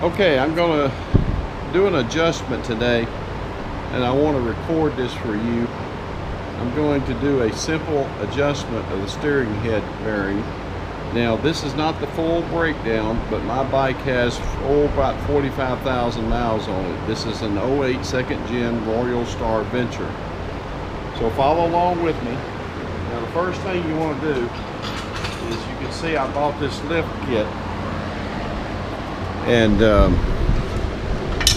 Okay, I'm gonna do an adjustment today, and I want to record this for you. I'm going to do a simple adjustment of the steering head bearing. Now, this is not the full breakdown, but my bike has about 45,000 miles on it. This is an 08 second gen Royal Star Venture. So follow along with me. Now, the first thing you want to do is, you can see I bought this lift kit, and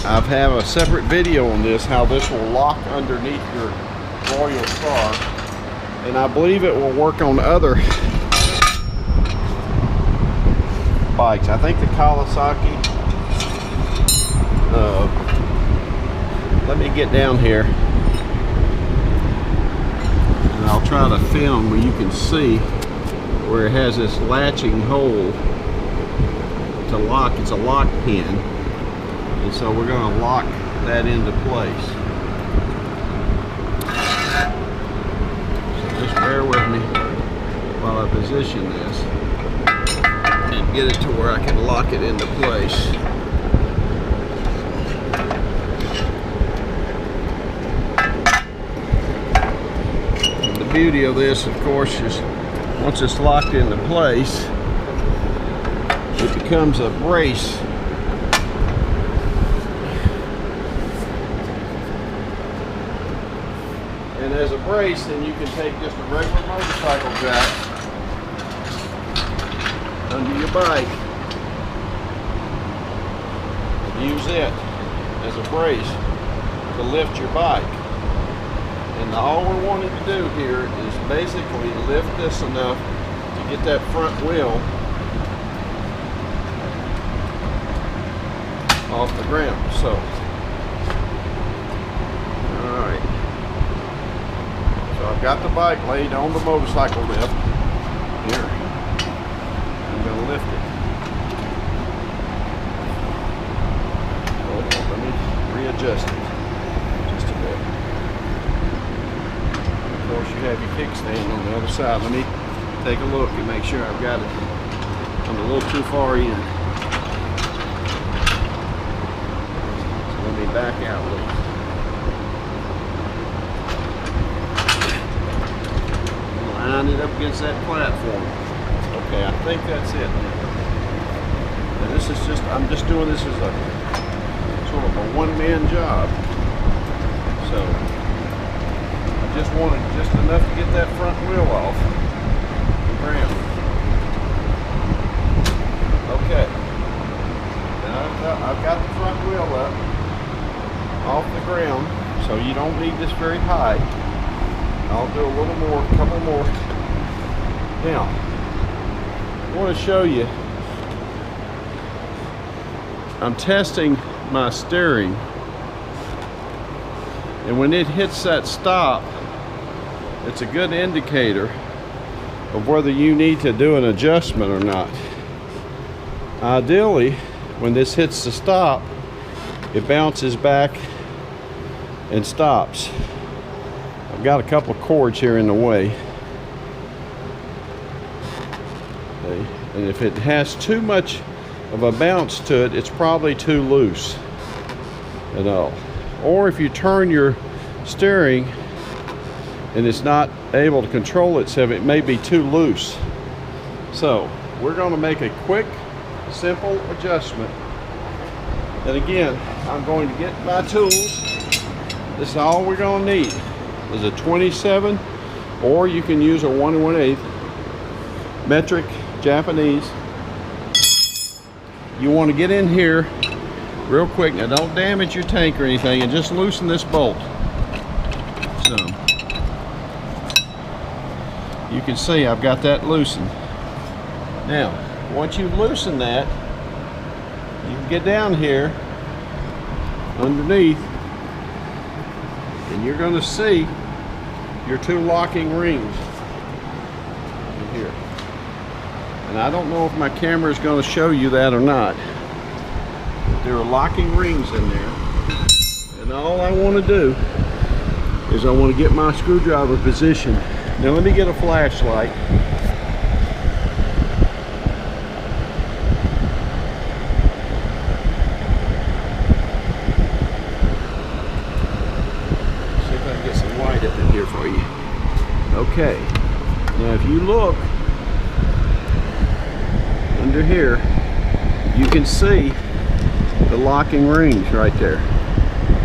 I have a separate video on this, how this will lock underneath your Royal Star, and I believe it will work on other bikes. I think the Kawasaki, let me get down here and I'll try to film where you can see where it has this latching hole to lock. It's a lock pin, and so we're going to lock that into place. So just bear with me while I position this and get it to where I can lock it into place. And the beauty of this, of course, is once it's locked into place, it becomes a brace. And as a brace, then you can take just a regular motorcycle jack under your bike and use it as a brace to lift your bike. And all we're wanting to do here is basically lift this enough to get that front wheel off the ground. So, alright. So I've got the bike laid on the motorcycle lift. Here. I'm going to lift it. Hold on, let me readjust it just a bit. Of course, you have your kickstand on the other side. Let me take a look and make sure I've got it. I'm a little too far in. So let me back out a little. Line it up against that platform. Okay, I think that's it. Now this is just, I'm just doing this as a sort of a one-man job. So I just wanted just enough to get that front wheel off the ground. Okay. Now I've got the front wheel up off the ground, so you don't need this very high. I'll do a little more, a couple more. Now, I want to show you, I'm testing my steering, and when it hits that stop, it's a good indicator of whether you need to do an adjustment or not. Ideally, when this hits the stop, it bounces back and stops. I've got a couple of cords here in the way. Okay. And if it has too much of a bounce to it, it's probably too loose at all. Or if you turn your steering and it's not able to control itself, it may be too loose. So we're going to make a quick, simple adjustment. And again, I'm going to get my tools. This is all we're going to need. Is a 27, or you can use a 1 1/8 metric Japanese. You want to get in here real quick. Now don't damage your tank or anything, and just loosen this bolt. So you can see I've got that loosened. Now once you've loosened that, you can get down here underneath, and you're going to see your two locking rings in here. And I don't know if my camera is going to show you that or not, but there are locking rings in there. And all I want to do is I want to get my screwdriver positioned. Now let me get a flashlight. Okay, now if you look under here, you can see the locking rings right there.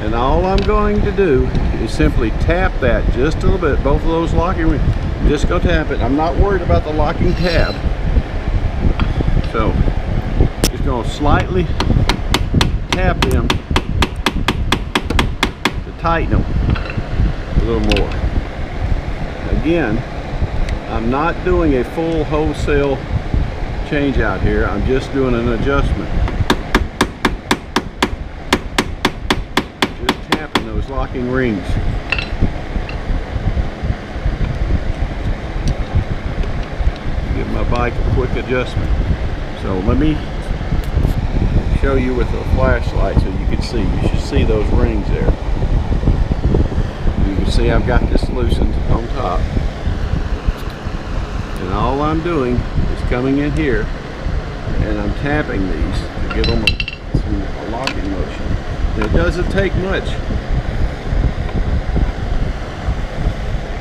And all I'm going to do is simply tap that just a little bit, both of those locking rings. Just go tap it. I'm not worried about the locking tab. So, just gonna slightly tap them to tighten them a little more. Again, I'm not doing a full wholesale change out here. I'm just doing an adjustment. Just tapping those locking rings. Give my bike a quick adjustment. So let me show you with a flashlight so you can see. You should see those rings there. You can see I've got this loosened on top. And all I'm doing is coming in here and I'm tapping these to give them a locking motion. And it doesn't take much.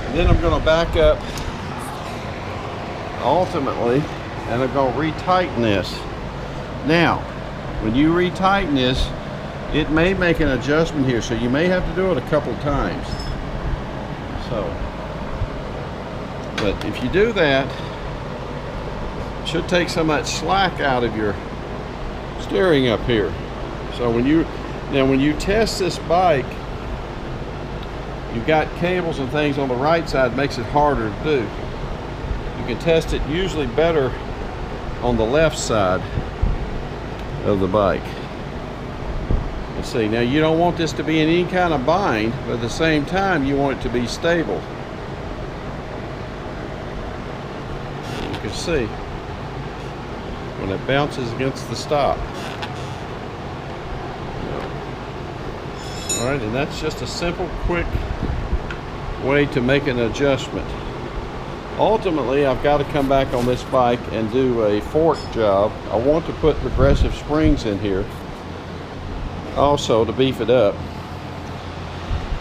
And then I'm going to back up ultimately and I'm going to retighten this. Now, when you retighten this, it may make an adjustment here, so you may have to do it a couple times. So, but if you do that, it should take so much slack out of your steering up here. So when you test this bike, you've got cables and things on the right side, it makes it harder to do. You can test it usually better on the left side of the bike. Let's see, now you don't want this to be in any kind of bind, but at the same time you want it to be stable. You can see when it bounces against the stop. Alright, and that's just a simple, quick way to make an adjustment. Ultimately, I've got to come back on this bike and do a fork job. I want to put progressive springs in here also to beef it up.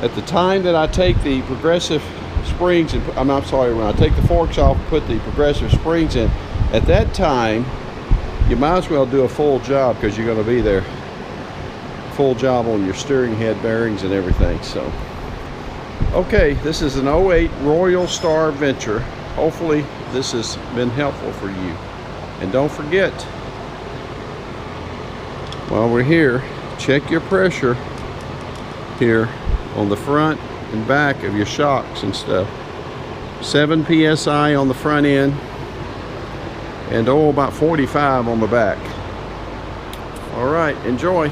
At the time that I take the progressive springs and I'm sorry, when I take the forks off and put the progressive springs in, at that time you might as well do a full job because you're going to be there. Full job on your steering head bearings and everything. So okay, this is an 08 Royal Star Venture. Hopefully this has been helpful for you. And don't forget, while we're here, check your pressure here on the front and back of your shocks and stuff. 7 psi on the front end and about 45 on the back. All right, enjoy.